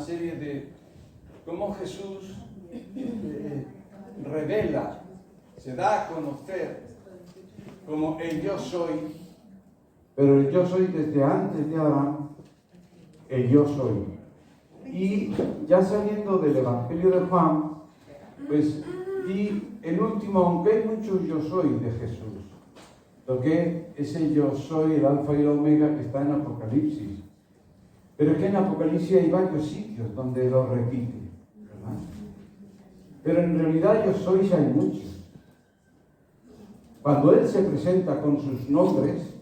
serie de cómo Jesús revela, se da a conocer como el yo soy, pero el yo soy desde antes de Adán, el yo soy. Y ya saliendo del Evangelio de Juan, pues y el último, aunque hay muchos yo soy de Jesús, lo que es el yo soy, el alfa y el omega, que está en Apocalipsis. Pero es que en Apocalipsis hay varios sitios donde lo repite, ¿verdad? Pero en realidad yo soy hay muchos. Cuando Él se presenta con sus nombres,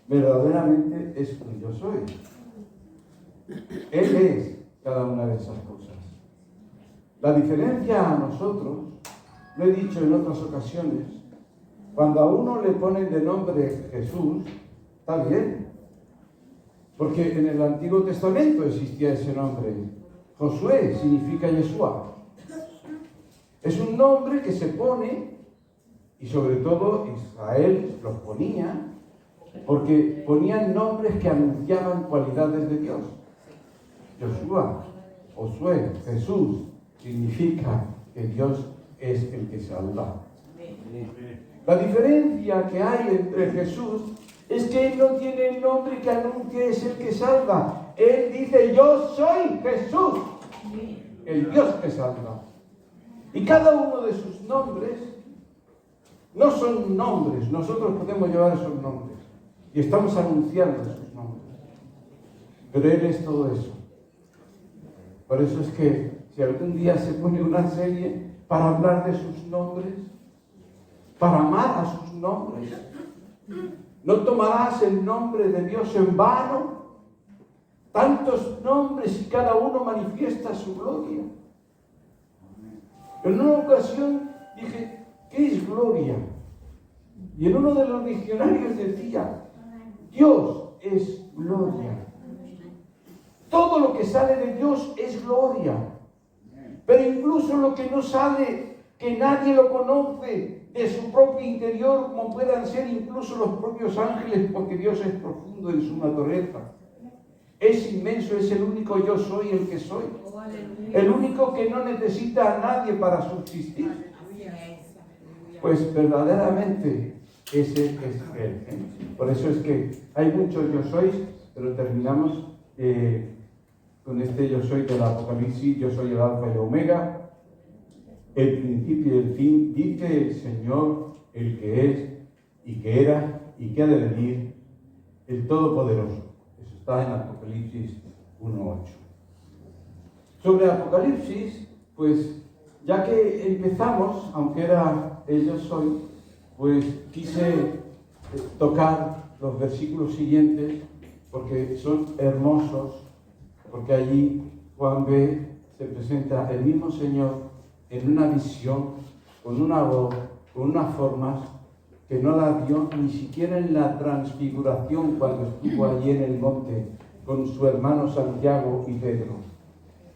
verdaderamente es un yo soy. Él es cada una de esas cosas. La diferencia a nosotros, lo he dicho en otras ocasiones, cuando a uno le ponen de nombre Jesús, está bien. Porque en el Antiguo Testamento existía ese nombre. Josué significa Yeshua. Es un nombre que se pone, y sobre todo Israel los ponía, porque ponían nombres que anunciaban cualidades de Dios. Joshua, Josué, Jesús, significa que Dios es el que salva. La diferencia que hay entre Jesús es que Él no tiene el nombre que anuncie es el que salva. Él dice, yo soy Jesús, el Dios que salva. Y cada uno de sus nombres no son nombres, nosotros podemos llevar esos nombres y estamos anunciando esos nombres. Pero Él es todo eso. Por eso es que si algún día se pone una serie para hablar de sus nombres, para amar a sus nombres, no tomarás el nombre de Dios en vano. Tantos nombres y cada uno manifiesta su gloria. En una ocasión dije, ¿qué es gloria? Y en uno de los diccionarios decía, Dios es gloria. Todo lo que sale de Dios es gloria. Pero incluso lo que no sale, que nadie lo conoce de su propio interior, como puedan ser incluso los propios ángeles, porque Dios es profundo en su naturaleza. Es inmenso, es el único yo soy el que soy. El único que no necesita a nadie para subsistir. Pues verdaderamente ese es Él. Por eso es que hay muchos yo sois, pero terminamos con este yo soy del Apocalipsis, yo soy el alfa y el omega, el principio y el fin, dice el Señor, el que es y que era y que ha de venir, el Todopoderoso. Eso está en Apocalipsis 1:8. Sobre Apocalipsis, pues ya que empezamos, aunque era el yo soy, pues quise tocar los versículos siguientes porque son hermosos, porque allí Juan ve, se presenta el mismo Señor en una visión, con una voz, con unas formas que no la vio ni siquiera en la transfiguración cuando estuvo allí en el monte con su hermano Santiago y Pedro.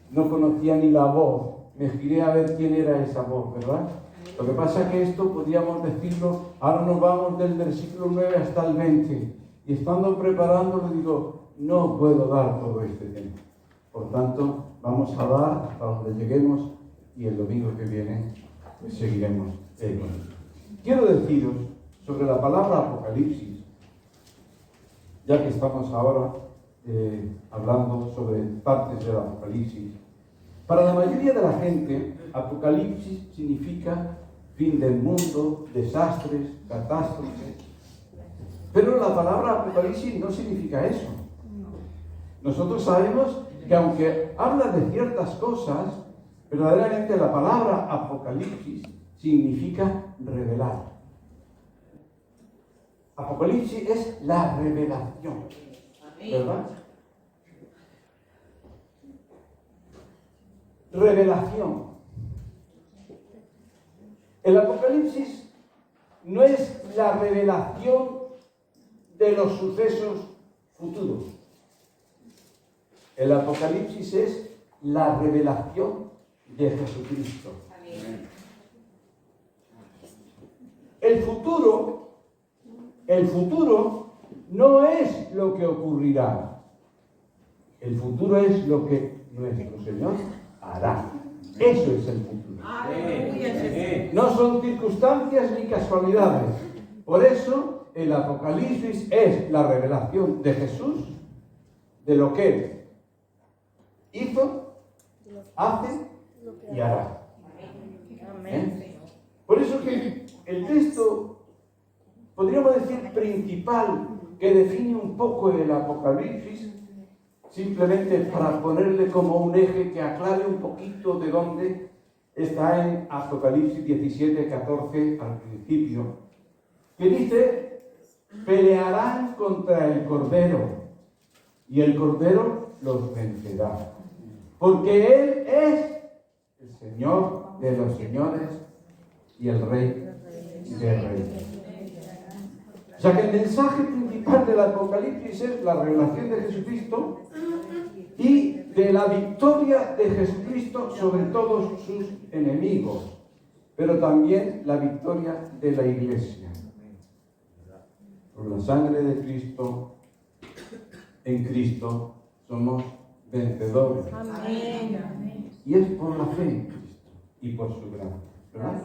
No conocía ni la voz, me giré a ver quién era esa voz, ¿verdad? Lo que pasa es que esto podríamos decirlo, ahora nos vamos del versículo 9 hasta el 20, y estando preparándolo digo, no puedo dar todo este tiempo. Por tanto, vamos a dar hasta donde lleguemos y el domingo que viene pues seguiremos con él. Quiero deciros sobre la palabra Apocalipsis, ya que estamos ahora hablando sobre partes del Apocalipsis. Para la mayoría de la gente, Apocalipsis significa fin del mundo, desastres, catástrofes. Pero la palabra Apocalipsis no significa eso. Nosotros sabemos que aunque habla de ciertas cosas, verdaderamente la palabra Apocalipsis significa revelar. Apocalipsis es la revelación, ¿verdad? Revelación. El Apocalipsis no es la revelación de los sucesos futuros. El Apocalipsis es la revelación de Jesucristo. El futuro no es lo que ocurrirá. El futuro es lo que nuestro Señor hará. Eso es el futuro. No son circunstancias ni casualidades. Por eso el Apocalipsis es la revelación de Jesús, de lo que Él hizo, hace y hará. Por eso que el texto, podríamos decir, principal, que define un poco el Apocalipsis, simplemente para ponerle como un eje que aclare un poquito de dónde está en Apocalipsis 17, 14 al principio, que dice: pelearán contra el Cordero y el Cordero los vencerá, porque Él es el Señor de los señores y el Rey de reyes. O sea que el mensaje principal del Apocalipsis es la revelación de Jesucristo y de la victoria de Jesucristo sobre todos sus enemigos, pero también la victoria de la Iglesia. Por la sangre de Cristo, en Cristo somos vencedores. Y es por la fe en Cristo y por su gracia, ¿verdad?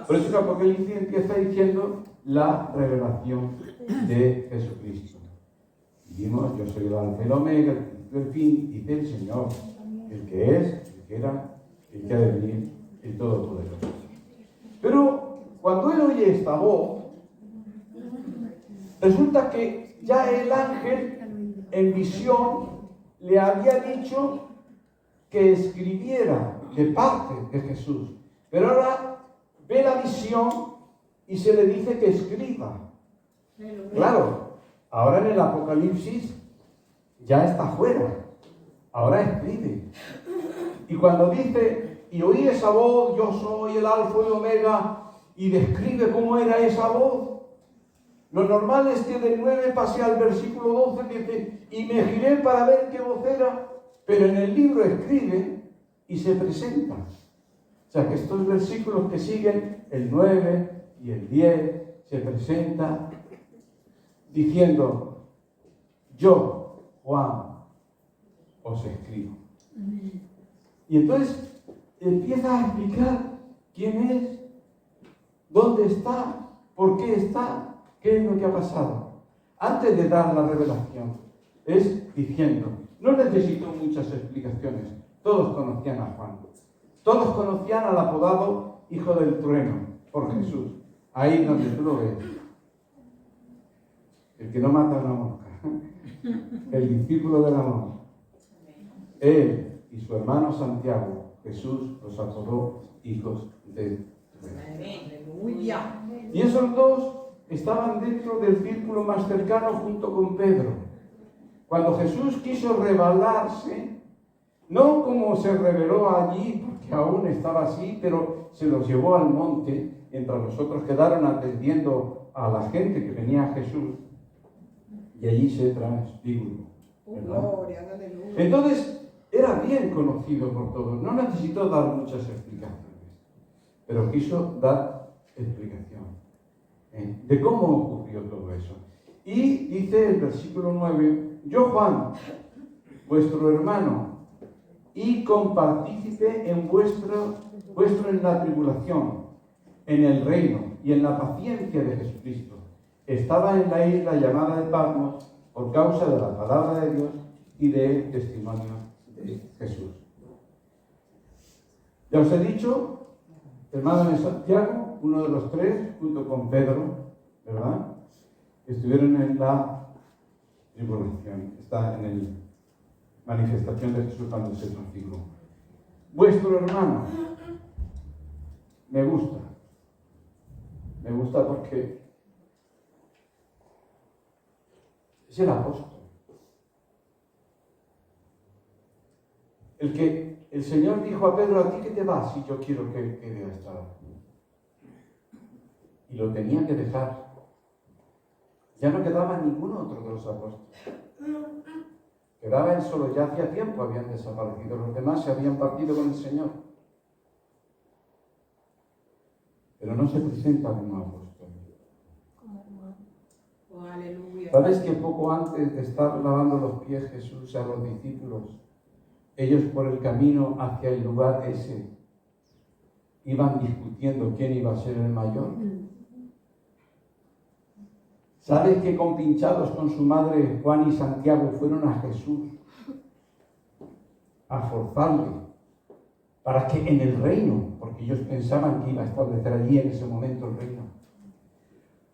Por eso el Apocalipsis empieza diciendo la revelación de Jesucristo. Dijimos: yo soy el alfa y el omega, el principio y el fin, dice el Señor, el que es, el que era, el que ha de venir, el Todopoderoso. Pero cuando él oye esta voz, resulta que ya el ángel en visión le había dicho que escribiera de parte de Jesús. Pero ahora ve la visión y se le dice que escriba. Claro, ahora en el Apocalipsis ya está fuera. Ahora escribe. Y cuando dice: y oí esa voz, yo soy el alfa y omega, y describe cómo era esa voz, lo normal es que del 9 pase al versículo 12, dice: y me giré para ver qué voz era, pero en el libro escribe y se presenta. O sea que estos versículos que siguen, el 9 y el 10, se presenta diciendo: yo, Juan, os escribo. Y entonces empieza a explicar quién es, dónde está, por qué está, qué es lo que ha pasado. Antes de dar la revelación, es diciendo: no necesito muchas explicaciones. Todos conocían a Juan. Todos conocían al apodado Hijo del Trueno por Jesús. Ahí donde tú lo ves. El que no mata a una mosca. El discípulo del amor. Él y su hermano Santiago, Jesús los apodó hijos del trueno. Y esos dos estaban dentro del círculo más cercano junto con Pedro. Cuando Jesús quiso revelarse, no como se reveló allí, porque aún estaba así, pero se los llevó al monte, mientras los otros quedaron atendiendo a la gente que venía a Jesús, y allí se transfiguró. Entonces, era bien conocido por todos, no necesitó dar muchas explicaciones, pero quiso dar explicación de cómo ocurrió todo eso. Y dice el versículo 9: yo, Juan, vuestro hermano, y compartícipe en vuestro en la tribulación, en el reino y en la paciencia de Jesucristo. Estaba en la isla llamada de Patmos por causa de la palabra de Dios y del testimonio de Jesús. Ya os he dicho, hermano de Santiago, uno de los tres, junto con Pedro, ¿verdad?, estuvieron en la tribulación. Está en la manifestación de Jesús cuando se transfiguró. Vuestro hermano, me gusta porque es el apóstol. El que el Señor dijo a Pedro: ¿a ti qué te vas si yo quiero que quede hasta ahora? Y lo tenía que dejar. Ya no quedaba ningún otro de los apóstoles. Quedaba él solo. Ya hacía tiempo habían desaparecido. Los demás se habían partido con el Señor. Pero no se presenta como apóstol. Oh, aleluya. ¿Sabes que poco antes de estar lavando los pies Jesús a los discípulos, ellos por el camino hacia el lugar ese iban discutiendo quién iba a ser el mayor? ¿Sabes que compinchados con su madre Juan y Santiago fueron a Jesús a forzarle para que en el reino, porque ellos pensaban que iba a establecer allí en ese momento el reino,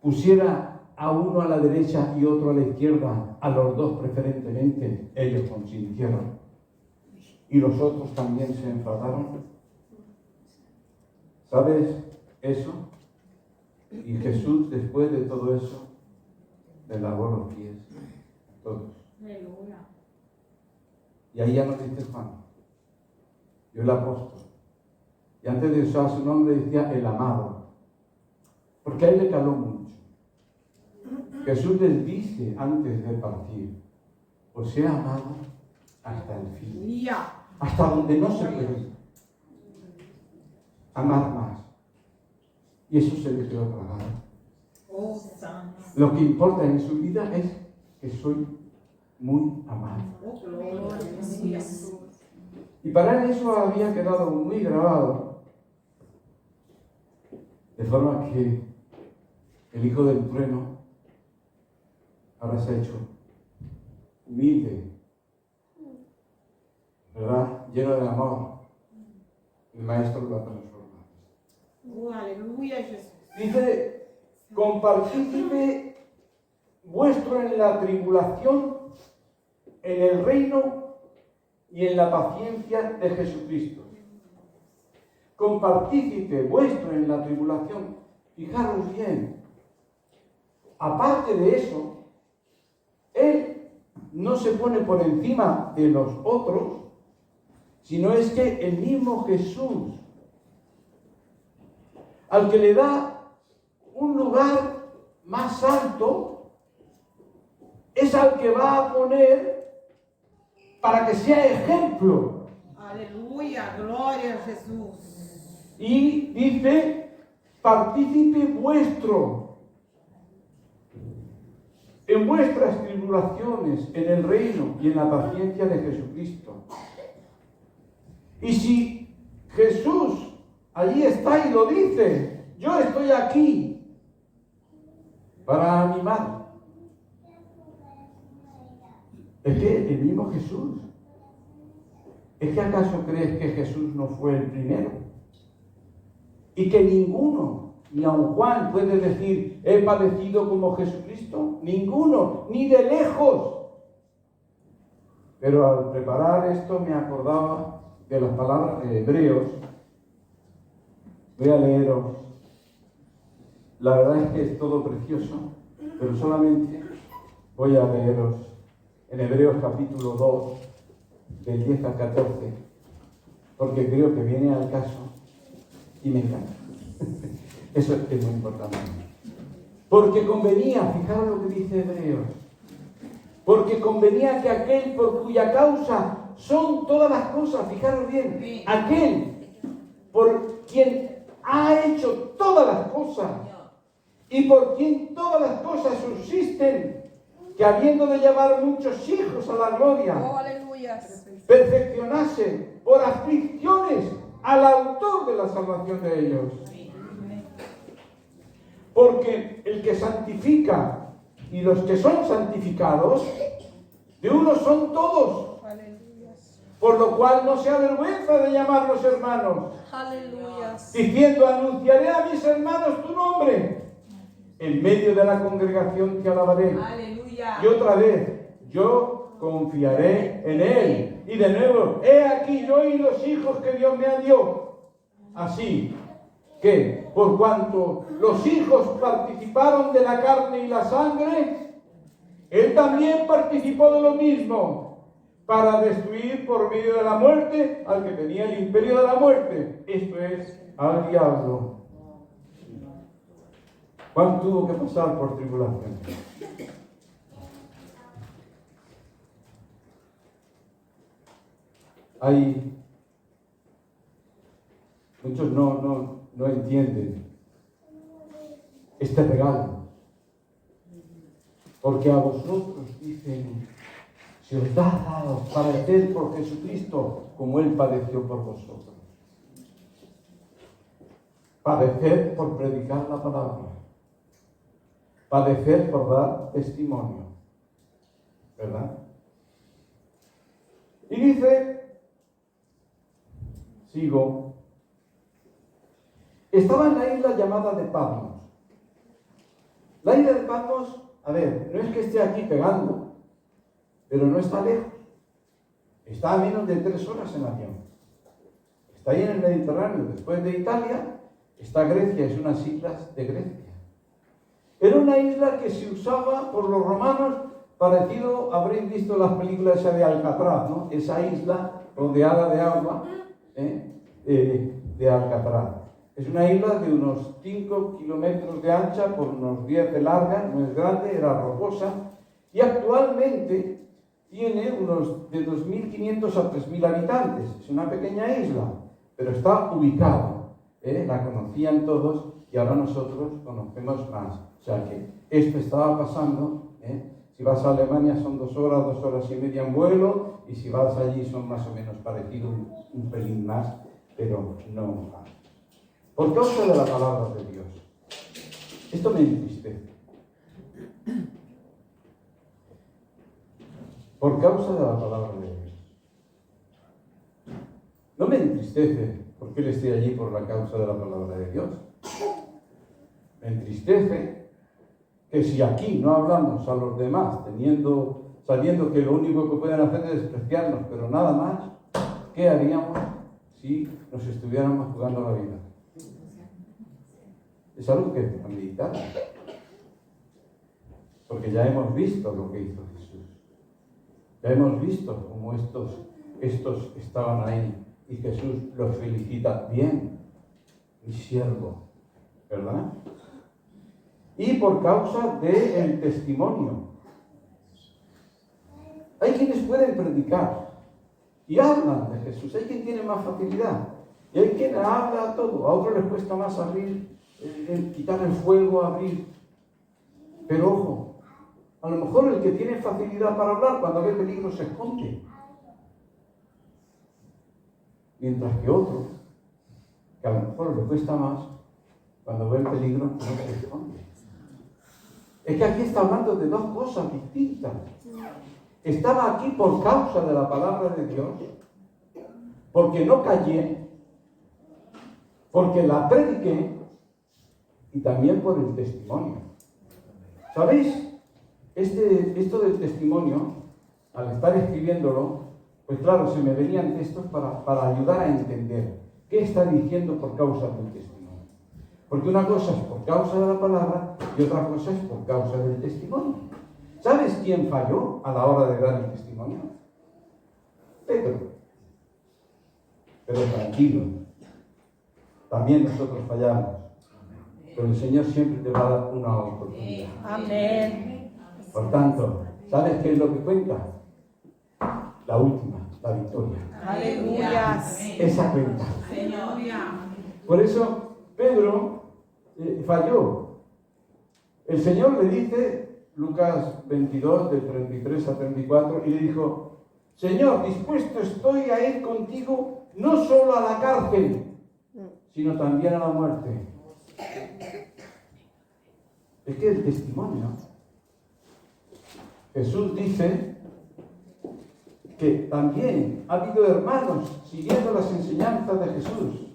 pusiera a uno a la derecha y otro a la izquierda, a los dos preferentemente? Ellos consintieron. Y los otros también se enfadaron. ¿Sabes eso? Y Jesús, después de todo eso, le lavó los pies, todos. Aleluya. Y ahí ya no dice Juan, yo el apóstol. Y antes de usar su nombre decía el amado, porque a él le caló mucho. Jesús les dice antes de partir, os he amado hasta el fin, Aleluya. hasta donde no se puede amar más. Y eso se le quedó grabado. Oh, santo. Lo que importa en su vida es que soy muy amado. Oh, gloria a Dios. Y para él eso había quedado muy grabado, de forma que el hijo del trueno ahora se ha hecho humilde, ¿verdad? Lleno de amor. El maestro lo ha transformado. Oh, aleluya, Jesús. Dice, compartícipe vuestro en la tribulación, en el reino y en la paciencia de Jesucristo. Compartícipe vuestro en la tribulación. Fijaros bien, aparte de eso, Él no se pone por encima de los otros, sino es que el mismo Jesús, al que le da un lugar más alto, es al que va a poner para que sea ejemplo. Aleluya, gloria a Jesús. Y dice, partícipe vuestro en vuestras tribulaciones, en el reino y en la paciencia de Jesucristo. Y si Jesús allí está y lo dice, yo estoy aquí para animar. Es que el mismo Jesús. ¿Es que acaso crees que Jesús no fue el primero? Y que ninguno, ni aun Juan, puede decir, he padecido como Jesucristo. Ninguno, ni de lejos. Pero al preparar esto me acordaba de las palabras de Hebreos. Voy a leeros. La verdad es que es todo precioso, pero solamente voy a leeros en Hebreos capítulo 2, del 10 al 14, porque creo que viene al caso y me encanta. Eso es muy importante. Porque convenía, fijaros lo que dice Hebreos, porque convenía que aquel por cuya causa son todas las cosas, fijaros bien, aquel por quien ha hecho todas las cosas y por quien todas las cosas subsisten, que habiendo de llevar muchos hijos a la gloria, Oh, aleluya. perfeccionase por aflicciones al autor de la salvación de ellos. Porque el que santifica y los que son santificados, de uno son todos. Aleluya. Por lo cual no se avergüenza de llamarlos hermanos, Aleluya. diciendo, anunciaré a mis hermanos tu nombre. En medio de la congregación te alabaré. Aleluya. Y otra vez, yo confiaré en él. Y de nuevo, he aquí yo y los hijos que Dios me dio. Así que, por cuanto los hijos participaron de la carne y la sangre, él también participó de lo mismo, para destruir por medio de la muerte al que tenía el imperio de la muerte, esto es, al diablo. Juan tuvo que pasar por tribulación. Hay muchos no entienden este regalo. Porque a vosotros, dicen, se os da dado padecer por Jesucristo como Él padeció por vosotros. Padecer por predicar la palabra. Padecer por dar testimonio. ¿Verdad? Y dice, sigo, estaba en la isla llamada de Patmos. La isla de Patmos, a ver, no es que esté aquí pegando, pero no está lejos. Está a menos de 3 horas en avión. Está ahí en el Mediterráneo. Después de Italia, está Grecia, es unas islas de Grecia. Era una isla que se usaba por los romanos, parecido, habréis visto las películas esa de Alcatraz, ¿no? Esa isla rodeada de agua, de Alcatraz. Es una isla de unos 5 kilómetros de ancha por unos 10 de larga, no es grande, era rocosa, y actualmente tiene unos de 2.500 a 3.000 habitantes. Es una pequeña isla, pero está ubicada. La conocían todos y ahora nosotros conocemos más. O sea que esto estaba pasando. Si vas a Alemania son 2 horas, 2 horas y media en vuelo, y si vas allí son más o menos parecidos, un pelín más, pero no más. Por causa de la palabra de Dios. Esto me entristece. Por causa de la palabra de Dios. No me entristece porque Él esté allí por la causa de la palabra de Dios. Me entristece que si aquí no hablamos a los demás, sabiendo que lo único que pueden hacer es despreciarnos, pero nada más, ¿qué haríamos si nos estuviéramos jugando la vida? Es algo que es a meditar. Porque ya hemos visto lo que hizo Jesús. Ya hemos visto cómo estos estaban ahí y Jesús los felicita. Bien, mi siervo, ¿verdad? Y por causa del testimonio. Hay quienes pueden predicar y hablan de Jesús. Hay quien tiene más facilidad. Y hay quien habla todo. A otros les cuesta más abrir, quitar el fuego, abrir. Pero ojo, a lo mejor el que tiene facilidad para hablar, cuando ve peligro se esconde. Mientras que otro, que a lo mejor le cuesta más, cuando ve el peligro no se esconde. Es que aquí está hablando de 2 cosas distintas. Estaba aquí por causa de la palabra de Dios, porque no callé, porque la prediqué y también por el testimonio. ¿Sabéis? Esto del testimonio, al estar escribiéndolo, pues claro, se me venían textos para ayudar a entender qué está diciendo por causa del testimonio. Porque una cosa es por causa de la palabra y otra cosa es por causa del testimonio. ¿Sabes quién falló a la hora de dar el testimonio? Pedro. Pero tranquilo, también nosotros fallamos. Pero el Señor siempre te va a dar una oportunidad. Amén. Por tanto, ¿sabes qué es lo que cuenta? La última, la victoria. Aleluya. Esa cuenta. Por eso, Pedro falló. El Señor le dice, Lucas 22, del 33 a 34, y le dijo, Señor, dispuesto estoy a ir contigo, no solo a la cárcel, sino también a la muerte. Es que el testimonio, Jesús dice que también ha habido hermanos siguiendo las enseñanzas de Jesús.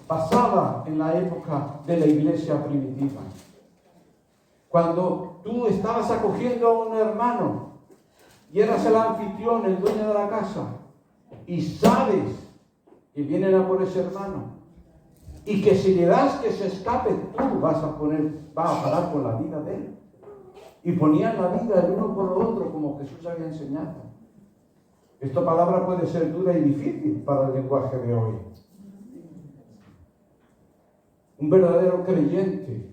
Pasaba en la época de la iglesia primitiva. Cuando tú estabas acogiendo a un hermano y eras el anfitrión, el dueño de la casa, y sabes que vienen a por ese hermano, y que si le das que se escape, tú vas a parar con la vida de él. Y ponían la vida el uno por el otro, como Jesús había enseñado. Esta palabra puede ser dura y difícil para el lenguaje de hoy. Un verdadero creyente,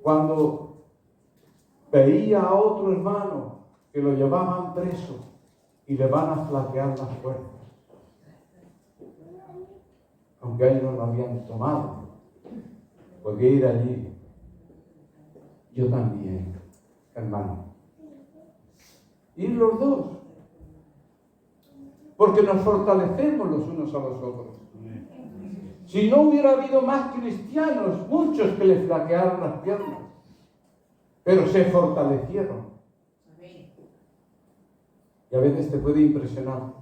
cuando veía a otro hermano que lo llevaban preso y le van a flaquear las fuerzas, aunque a él no lo habían tomado, podía ir allí yo también, hermano. Y los dos. Porque nos fortalecemos los unos a los otros. Si no hubiera habido más cristianos, muchos que le flaquearon las piernas, pero se fortalecieron. Y a veces te puede impresionar.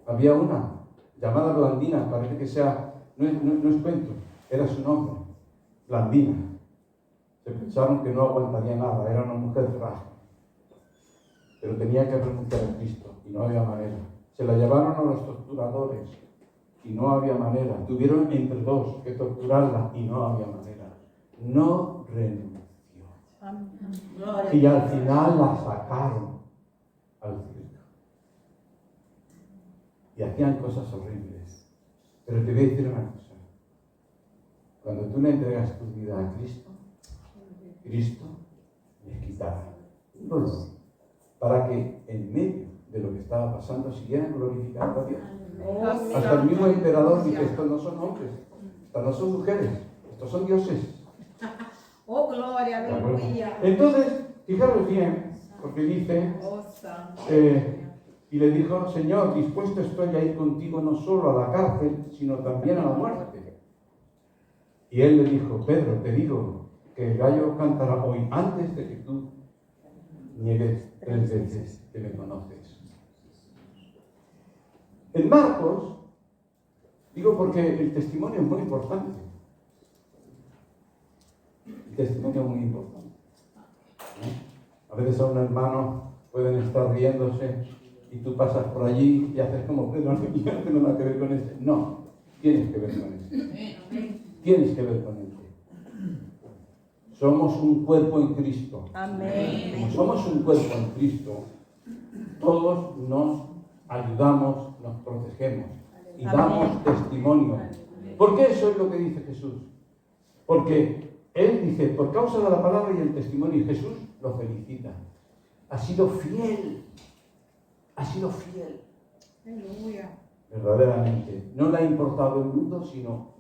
Había una llamada Blandina, parece que sea, no es cuento, era su nombre, Blandina. Se pensaron que no aguantaría nada, era una mujer frágil. Pero tenía que renunciar a Cristo y no había manera. Se la llevaron a los torturadores y no había manera. Tuvieron entre dos que torturarla y no había manera. No renunció. Y al final la sacaron al circo. Y hacían cosas horribles. Pero te voy a decir una cosa. Cuando tú le entregas tu vida a Cristo, Cristo les quitará un dolor para que en medio de lo que estaba pasando siguieran glorificando a Dios. Hasta el mismo emperador dice, estos no son hombres, estas no son mujeres, estos son dioses. Oh, gloria, aleluya. Entonces, fijaros bien, porque dice, y le dijo, Señor, dispuesto estoy a ir contigo no solo a la cárcel, sino también a la muerte. Y él le dijo, Pedro, te digo que el gallo cantará hoy antes de que tú niegues 3 veces que me conoces. En Marcos, digo porque el testimonio es muy importante. El testimonio es muy importante. ¿No? A veces a un hermano pueden estar riéndose y tú pasas por allí y haces como Pedro, yo no tengo nada que ver con este. No, tienes que ver con este. Tienes que ver con este. Somos un cuerpo en Cristo. Amén. Como somos un cuerpo en Cristo, todos nos ayudamos, nos protegemos y damos testimonio. ¿Por qué eso es lo que dice Jesús? Porque Él dice, por causa de la palabra y el testimonio, y Jesús lo felicita. Ha sido fiel. Ha sido fiel. Aleluya. Verdaderamente. No le ha importado el mundo, sino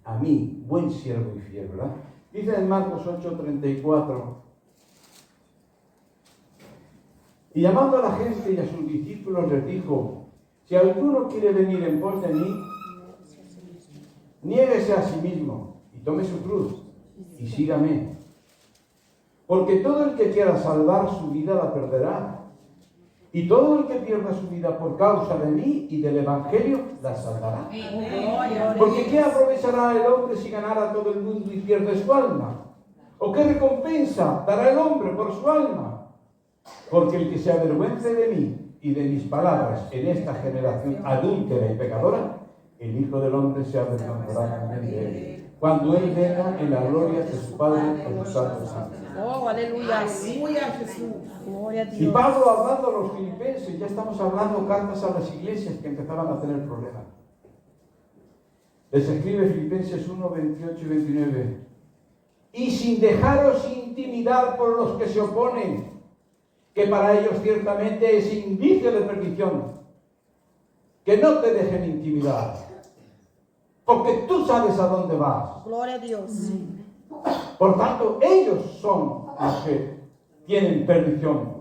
a mí, buen siervo y fiel, ¿verdad? Dice en Marcos 8:34, y llamando a la gente y a sus discípulos les dijo, si alguno quiere venir en pos de mí, niéguese a sí mismo y tome su cruz y sígame. Porque todo el que quiera salvar su vida la perderá. Y todo el que pierda su vida por causa de mí y del Evangelio la salvará. Porque ¿qué aprovechará el hombre si ganara todo el mundo y pierde su alma? ¿O qué recompensa dará el hombre por su alma? Porque el que se avergüence de mí y de mis palabras en esta generación adúltera y pecadora, el Hijo del Hombre se avergonzará también de él, cuando Él venga en la gloria de su Padre con sus santos ángeles. Oh, aleluya. Aleluya, Jesús. Gloria a Y Dios. Pablo hablando a los filipenses, ya estamos hablando cartas a las iglesias que empezaban a tener problemas. Les escribe Filipenses 1, 28 y 29. Y sin dejaros intimidar por los que se oponen, que para ellos ciertamente es indicio de perdición. Que no te dejen intimidar, porque tú sabes a dónde vas. Gloria a Dios. Por tanto, ellos son los que tienen perdición.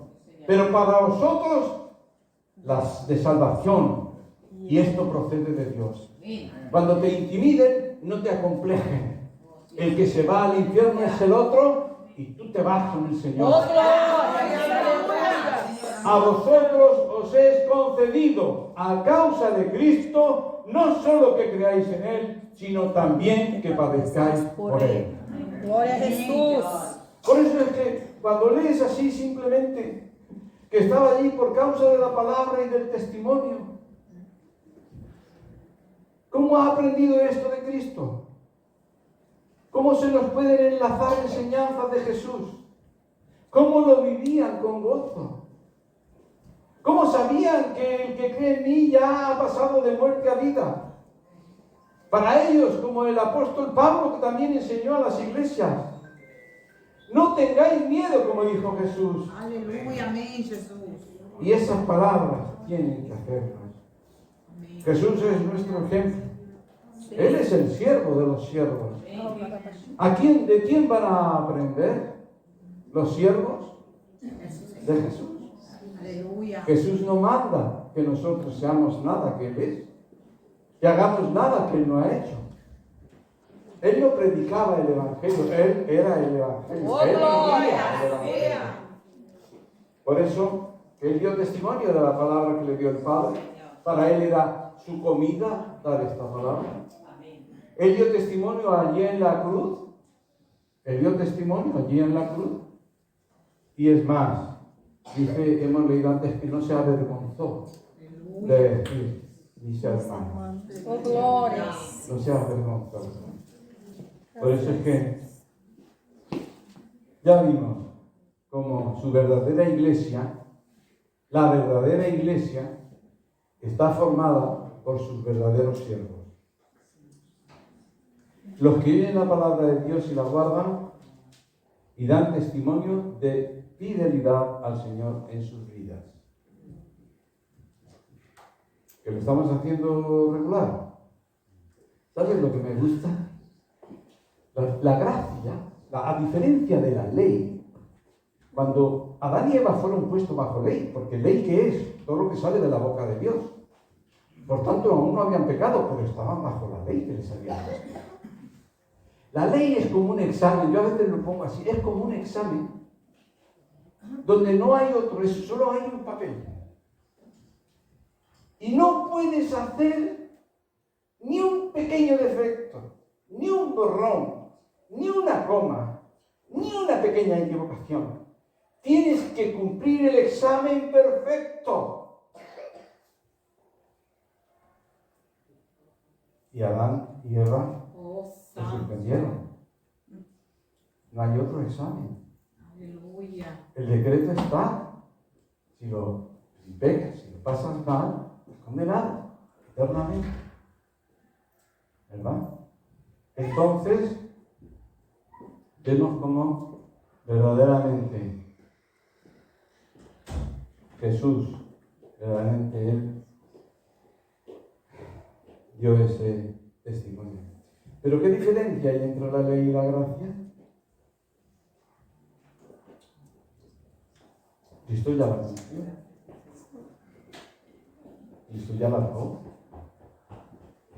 Pero para vosotros, las de salvación. Y esto procede de Dios. Cuando te intimiden, no te acomplejen. El que se va al infierno es el otro y tú te vas con el Señor. Oh, gloria. Aleluya. A vosotros os es concedido, a causa de Cristo, no solo que creáis en Él, sino también que padezcáis por Él. Gloria a Jesús. Por eso es que cuando lees así simplemente, que estaba allí por causa de la palabra y del testimonio, ¿cómo ha aprendido esto de Cristo? ¿Cómo se nos pueden enlazar enseñanzas de Jesús? ¿Cómo lo vivían con gozo? ¿Cómo sabían que el que cree en mí ya ha pasado de muerte a vida? Para ellos, como el apóstol Pablo, que también enseñó a las iglesias, no tengáis miedo, como dijo Jesús. Aleluya, amén, Jesús. Y esas palabras tienen que hacerlas. Jesús es nuestro ejemplo. Él es el siervo de los siervos. ¿De quién van a aprender los siervos? De Jesús. Aleluya. Jesús no manda que nosotros seamos nada que Él es, que hagamos nada que Él no ha hecho. Él no predicaba el Evangelio, Él era el Evangelio. ¡Oh, Él gloria! vivía el Evangelio. Por eso, Él dio testimonio de la palabra que le dio el Padre. Para Él era su comida dar esta palabra. Él dio testimonio allí en la cruz. Él dio testimonio allí en la cruz. Y es más, dice, hemos leído antes que no se avergonzó de decir, mis hermanos. Oh, gloria. No se avergonzó. Por eso es que ya vimos como su verdadera iglesia, la verdadera iglesia, está formada por sus verdaderos siervos. Los que oyen la palabra de Dios y la guardan y dan testimonio de fidelidad al Señor en sus vidas. ¿Que lo estamos haciendo regular? ¿Sabes lo que me gusta? La gracia, a diferencia de la ley, cuando Adán y Eva fueron puestos bajo ley, porque ley ¿qué es? Todo lo que sale de la boca de Dios. Por tanto, aún no habían pecado, pero estaban bajo la ley que les había dado. La ley es como un examen, yo a veces lo pongo así, es como un examen donde no hay otro, solo hay un papel. Y no puedes hacer ni un pequeño defecto, ni un borrón, ni una coma, ni una pequeña equivocación. Tienes que cumplir el examen perfecto. Y Adán y Eva se suspendieron. No hay otro examen. Aleluya. El decreto está. Si pecas, si lo pasas mal, es condenado eternamente. ¿Verdad? Entonces, vemos cómo verdaderamente Jesús, verdaderamente Él, dio ese testimonio. Pero ¿qué diferencia hay entre la ley y la gracia? Cristo ya la cumplió. Cristo ya la pagó.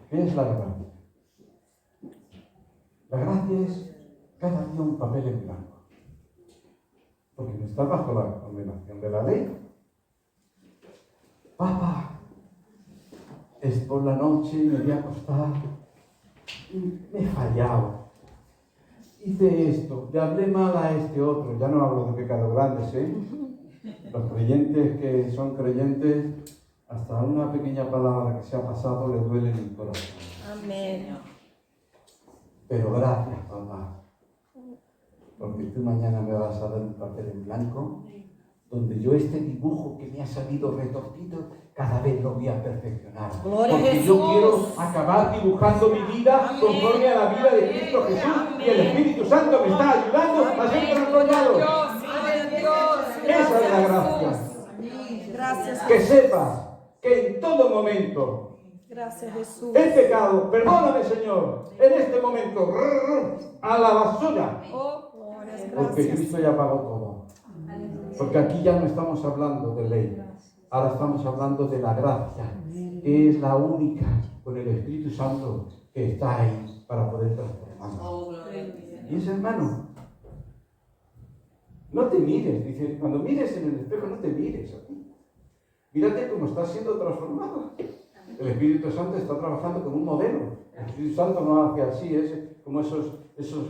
¿Qué es la gracia? La gracia es cada día un papel en blanco. Porque no estás bajo la condenación de la ley. Papá, es por la noche, me voy a acostar, me he fallado, hice esto, le hablé mal a este otro, ya no hablo de pecados grandes, Los creyentes que son creyentes, hasta una pequeña palabra que se ha pasado le duele en el corazón. Amén. Pero gracias, papá, porque tú mañana me vas a dar un papel en blanco, donde yo este dibujo que me ha salido retorcido, cada vez lo voy a perfeccionar. Gloria a Porque yo Jesús. quiero acabar dibujando mi vida conforme a la vida de Cristo Jesús. Y el Espíritu Santo me está ayudando a ser transformado. Esa es la gracia. Gracias, Que sepas que en todo momento gracias Jesús. he pecado. Perdóname, Señor. En este momento, a la basura. Oh, glorias, Porque gracias. Cristo ya pagó todo. Porque aquí ya no estamos hablando de ley. Ahora estamos hablando de la gracia, que es la única con el Espíritu Santo que está ahí para poder transformarnos. Y ese hermano, no te mires, dice, cuando mires en el espejo no te mires a ti. Mírate cómo estás siendo transformado. El Espíritu Santo está trabajando como un modelo. El Espíritu Santo no hace así, es como esos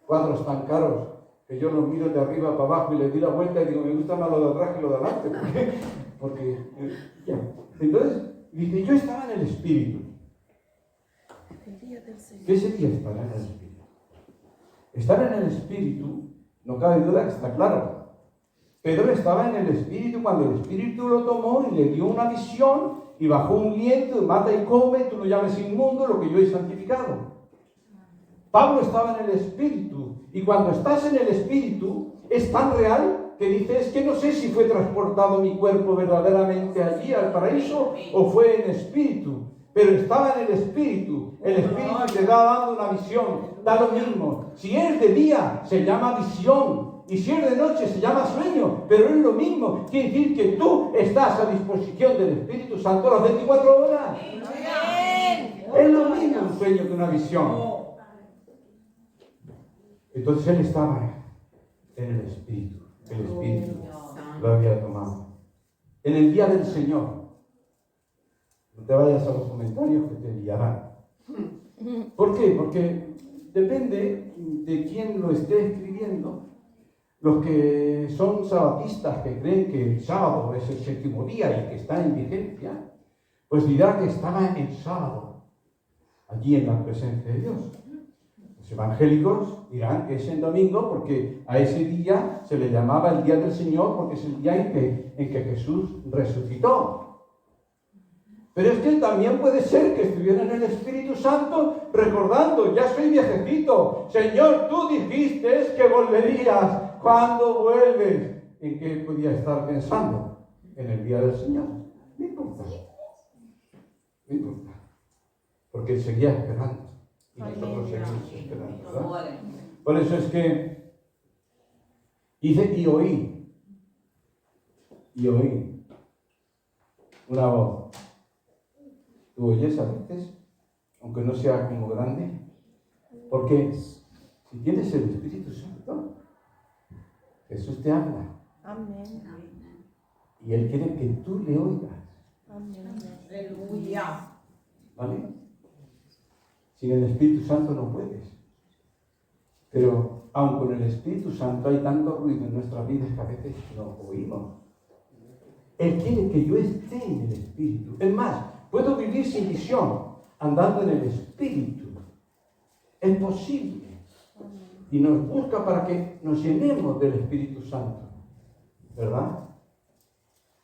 cuadros tan caros que yo los miro de arriba para abajo y les doy la vuelta y digo, me gusta más lo de atrás que lo de adelante. Porque ya. Entonces, dice, yo estaba en el Espíritu. ¿Qué sería estar en el Espíritu? Estar en el Espíritu, no cabe duda que está claro. Pedro estaba en el Espíritu cuando el Espíritu lo tomó y le dio una visión y bajó un lienzo, mata y come, tú lo llames inmundo, lo que yo he santificado. Pablo estaba en el Espíritu y cuando estás en el Espíritu es tan real que dices que no sé si fue transportado mi cuerpo verdaderamente allí al paraíso o fue en espíritu. pero estaba en el Espíritu. El Espíritu te da dando una visión, da lo mismo. Si es de día, se llama visión, y si es de noche, se llama sueño, pero es lo mismo. Quiere decir que tú estás a disposición del Espíritu Santo las 24 horas. Es lo mismo un sueño que una visión. Entonces él estaba en el Espíritu. El Espíritu lo había tomado. En el día del Señor. No te vayas a los comentarios que te guiarán. ¿Por qué? Porque depende de quién lo esté escribiendo. Los que son sabatistas, que creen que el sábado es el séptimo día y que está en vigencia, pues dirá que estaba en sábado, allí en la presencia de Dios. Los evangélicos dirán que es en domingo porque a ese día se le llamaba el día del Señor porque es el día en que Jesús resucitó. Pero es que también puede ser que estuviera en el Espíritu Santo recordando, ya soy viejecito, Señor, tú dijiste que volverías. ¿Cuándo vuelves? ¿En qué podía estar pensando? En el día del Señor. No importa. No importa. Porque él seguía esperando. Y nosotros seguimos esperando, ¿verdad? Por eso es que dice, y oí una voz. ¿Tú oyes a veces? Aunque no sea como grande. Porque si tienes el Espíritu Santo, Jesús te habla. Amén. Y Él quiere que tú le oigas. Amén. Aleluya. ¿Vale? Sin el Espíritu Santo no puedes. Pero aun con el Espíritu Santo hay tanto ruido en nuestras vidas que a veces no oímos. Él quiere que yo esté en el Espíritu. Es más, puedo vivir sin visión, andando en el Espíritu. Es posible. Y nos busca para que nos llenemos del Espíritu Santo. ¿Verdad?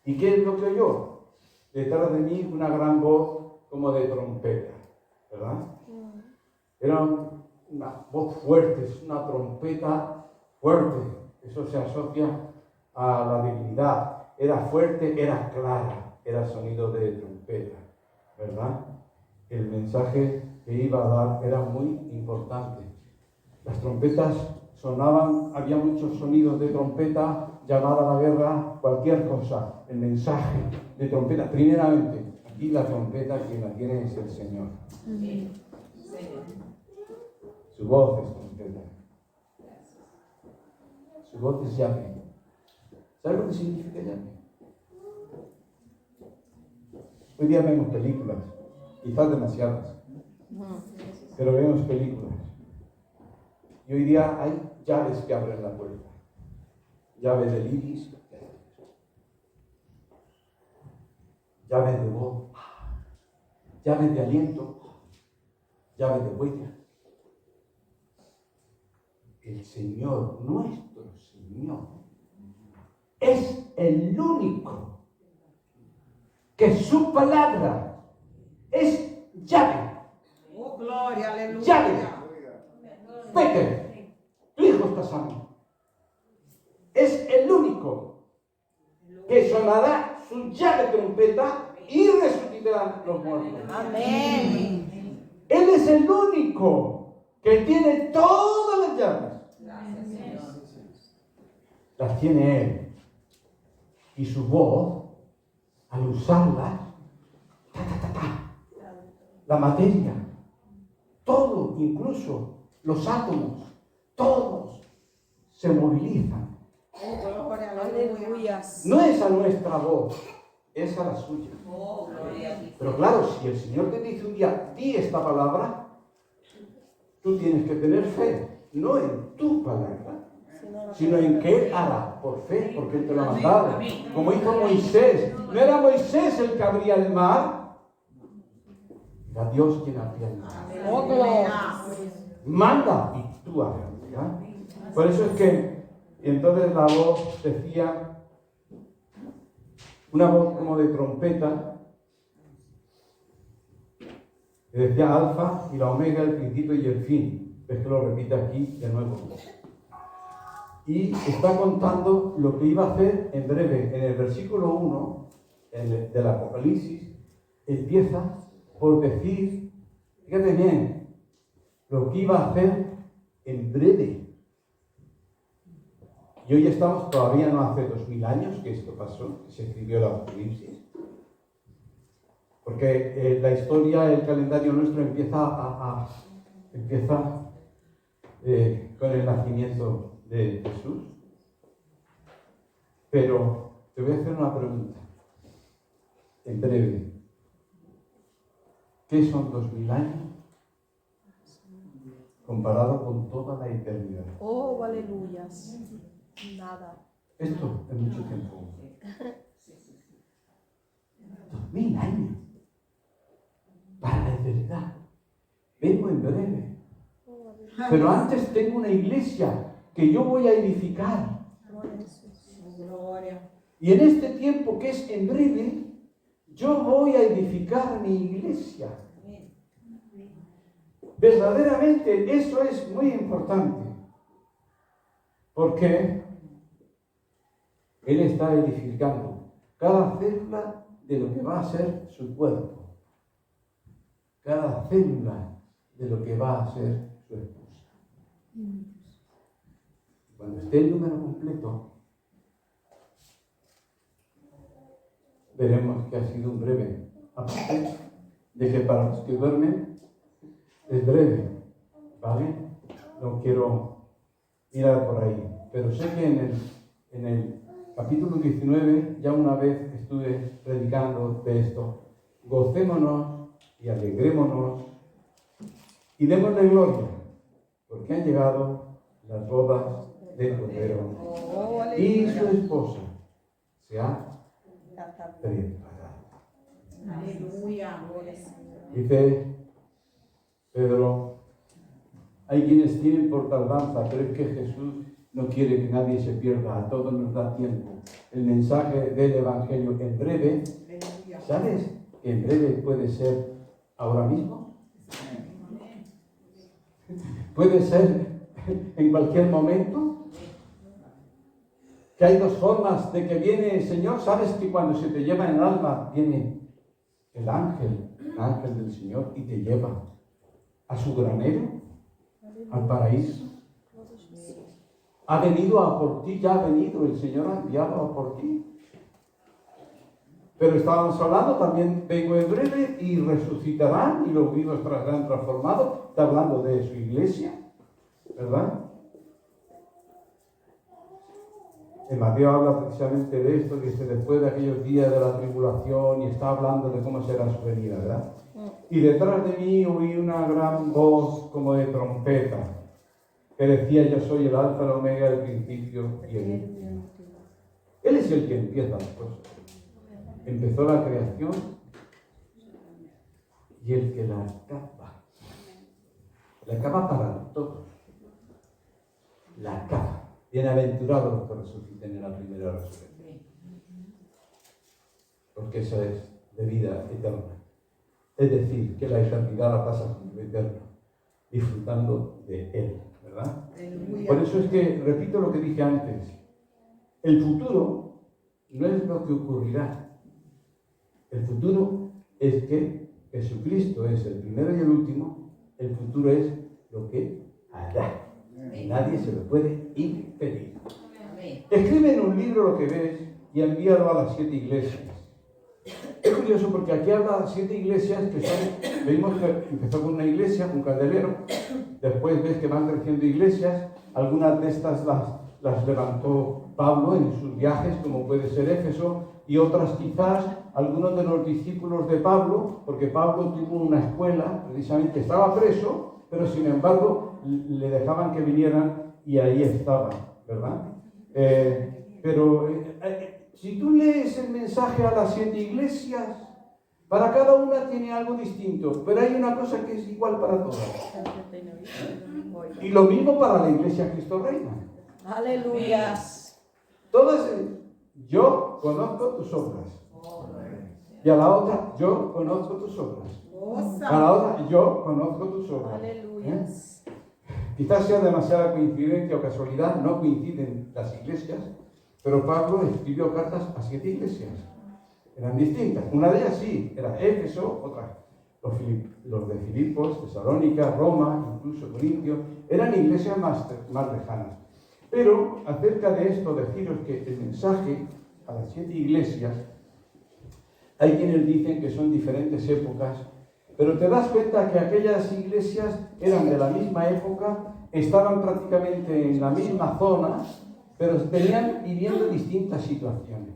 ¿Y qué es lo que oyó? Detrás de mí una gran voz como de trompeta. ¿Verdad? Era una voz fuerte, es una trompeta fuerte. Eso se asocia a la divinidad. Era fuerte, era clara, era sonido de trompeta. ¿Verdad? El mensaje que iba a dar era muy importante. Las trompetas sonaban, había muchos sonidos de trompeta, llamada a la guerra, cualquier cosa. El mensaje de trompeta, primeramente, aquí la trompeta quien la tiene es el Señor. Su voz es trompeta. Su voz es llave. ¿Sabes lo que significa llave? Hoy día vemos películas, quizás demasiadas, pero vemos películas. Y hoy día hay llaves que abren la puerta. Llave del iris, llave de voz, llave de aliento, llave de huella. El Señor, nuestro Señor, es el único que su palabra es llave. Oh, gloria, aleluya. Llave. Vete, tu hijo está sano. Es el único que sonará su llave trompeta y resucitarán los muertos. Amén. Él es el único que tiene todas las llaves. Las tiene Él. Y su voz, al usarlas, la materia, todo, incluso los átomos, todos se movilizan. Oh, gloria, Aleluya. No es a nuestra voz, es a la suya. Pero claro, si el Señor te dice un día, di esta palabra, tú tienes que tener fe, no en tu palabra, sino en que Él hará, por fe, porque Él te lo ha mandado. Como hizo Moisés. No era Moisés el que abría el mar, era Dios quien abría el mar. Oh, gloria. Manda y tú hagas. ¿Ya? Por eso es que, y entonces la voz decía, una voz como de trompeta, que decía Alfa y la Omega, el principio y el fin. Ves que lo repite aquí de nuevo. Y está contando lo que iba a hacer en breve. En el versículo 1 del Apocalipsis empieza por decir, fíjate bien, lo que iba a hacer en breve. Y hoy estamos, todavía no hace 2000 años que esto pasó, que se escribió el Apocalipsis. Porque la historia, el calendario nuestro empieza con el nacimiento de Jesús. Pero te voy a hacer una pregunta, en breve. ¿Qué son 2000 años comparado con toda la eternidad? Oh, aleluyas. Nada. Esto es mucho tiempo. 2000 años para la eternidad. Vengo en breve. Pero antes tengo una iglesia que yo voy a edificar. Gloria. Y en este tiempo que es en breve, yo voy a edificar mi iglesia. Verdaderamente eso es muy importante. Porque Él está edificando cada célula de lo que va a ser su cuerpo. Cada célula de lo que va a ser su esposa. Cuando esté el número completo, veremos que ha sido un breve. Aparte de que para los que duermen es breve, ¿vale? No quiero mirar por ahí. Pero sé que en el capítulo 19 ya una vez estuve predicando de esto. Gocémonos y alegrémonos y démosle gloria, porque han llegado las bodas del Cordero Oh, y su aleluya. esposa se ha preparado. Aleluya. Dice Pedro, hay quienes tienen por tardanza, pero es que Jesús no quiere que nadie se pierda, a todos nos da tiempo. El mensaje del Evangelio en breve, Aleluya. ¿sabes que en breve puede ser ahora mismo? Puede ser en cualquier momento. Que hay dos formas de que viene el Señor. ¿Sabes que cuando se te lleva en el alma viene el ángel del Señor y te lleva a su granero, al paraíso? Ha venido a por ti, ya ha venido, el Señor ha enviado a por ti. Pero estábamos hablando, también vengo en breve y resucitarán y los vivos serán transformados. Está hablando de su iglesia, ¿verdad? En Mateo habla precisamente de esto, dice después de aquellos días de la tribulación, y está hablando de cómo será su venida, ¿verdad? Y detrás de mí oí una gran voz como de trompeta, que decía: yo soy el alfa, el omega, el principio y el fin. Él es el que empieza las cosas. Empezó la creación y el que la acaba. La acaba para todos. La acaba. Bienaventurados los que resuciten en la primera resurrección. Porque esa es de vida eterna. Es decir, que la eternidad la pasa con lo eterno, disfrutando de Él, ¿verdad? Aleluya. Por eso es que, repito lo que dije antes, el futuro no es lo que ocurrirá. El futuro es que Jesucristo es el primero y el último. El futuro es lo que hará. Y nadie se lo puede impedir. Escribe en un libro lo que ves y envíalo a las 7 iglesias. Es curioso porque aquí habla de 7 iglesias que son, vimos que empezó con una iglesia, un candelero, después ves que van creciendo iglesias, algunas de estas las levantó Pablo en sus viajes, como puede ser Éfeso, y otras quizás algunos de los discípulos de Pablo, porque Pablo tuvo una escuela, precisamente estaba preso, pero sin embargo le dejaban que vinieran y ahí estaba, ¿verdad? Si tú lees el mensaje a las 7 iglesias, para cada una tiene algo distinto, pero hay una cosa que es igual para todas. Y lo mismo para la iglesia Cristo Reina. Aleluyas. Todas, yo conozco tus obras. Y a la otra, yo conozco tus obras. A la otra, yo conozco tus obras. Aleluyas. Quizás sea demasiada coincidencia o casualidad, no coinciden las iglesias, pero Pablo escribió cartas a 7 iglesias. Eran distintas. Una de ellas sí, era Éfeso, otra Los de Filipos, Tesalónica, Roma, incluso Corintio, eran iglesias más lejanas. Pero acerca de esto, deciros que el mensaje a las 7 iglesias, hay quienes dicen que son diferentes épocas, pero te das cuenta que aquellas iglesias eran de la misma época, estaban prácticamente en la misma zona, pero venían viviendo distintas situaciones.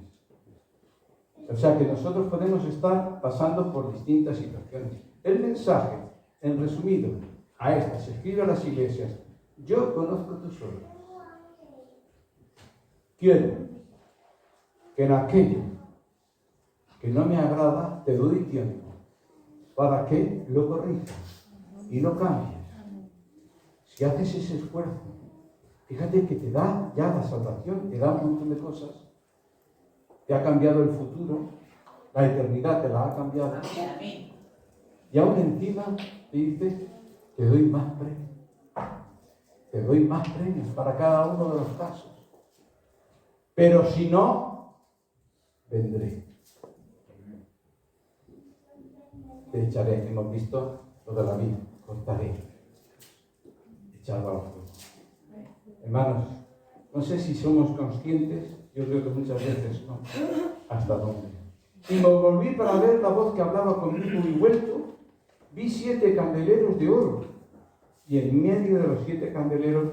O sea que nosotros podemos estar pasando por distintas situaciones. El mensaje, en resumido, a estas, se escribe a las iglesias: yo conozco tus obras. Quiero que en aquello que no me agrada te doy tiempo para que lo corrijas y lo cambies. Si haces ese esfuerzo, fíjate que te da ya la salvación, te da un montón de cosas, te ha cambiado el futuro, la eternidad te la ha cambiado. Y aún encima te dice: te doy más premios. Te doy más premios para cada uno de los casos. Pero si no, vendré. Te echaré. Hemos visto toda la vida. Cortaré. Echado al fuego. Hermanos, no sé si somos conscientes, yo creo que muchas veces no, hasta dónde. Y me volví para ver la voz que hablaba conmigo y vuelto, vi 7 candeleros de oro, y en medio de los 7 candeleros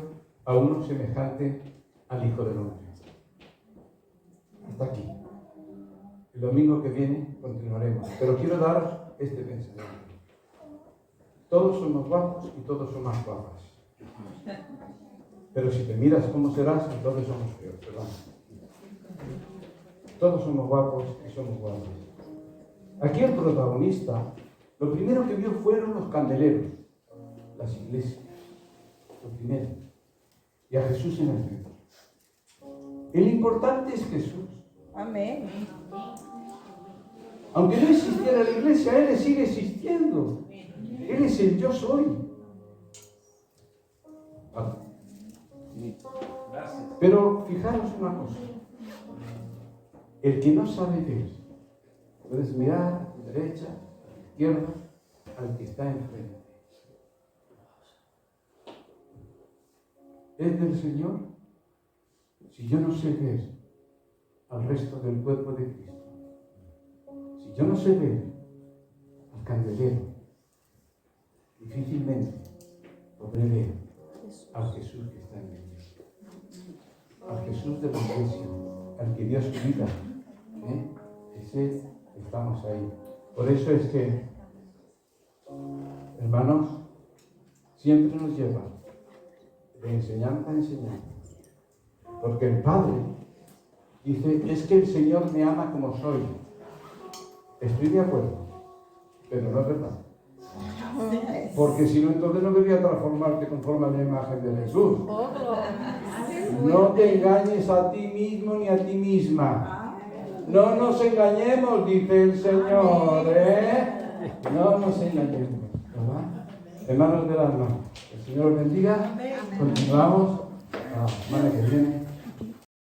a uno semejante al Hijo del Hombre. Hasta aquí. El domingo que viene continuaremos, pero quiero daros este pensamiento. Todos somos guapos y todos somos guapas. Pero si te miras cómo serás, entonces somos feos, ¿verdad? Todos somos guapos y somos guapos. Aquí el protagonista, lo primero que vio fueron los candeleros, las iglesias, lo primero, y a Jesús en el centro. El importante es Jesús. Amén. Aunque no existiera la iglesia, Él sigue existiendo. Él es el yo soy. Pero fijaros una cosa. El que no sabe ver, puedes mirar a tu derecha, a tu izquierda, al que está enfrente. ¿Es del Señor? Si yo no sé ver al resto del cuerpo de Cristo, si yo no sé ver al candelero, difícilmente podré ver al Jesús que está en medio, al Jesús de la iglesia, al que dio su vida. Ese estamos ahí. Por eso es que, hermanos, siempre nos lleva de enseñanza a enseñanza. Porque el Padre dice: es que el Señor me ama como soy. Estoy de acuerdo, pero no es verdad. Porque si no, entonces no quería transformarte conforme a la imagen de Jesús. No te engañes a ti mismo ni a ti misma. No nos engañemos, dice el Señor, No nos engañemos, ¿verdad? Hermanos del alma, el Señor os bendiga. Continuamos la semana que viene.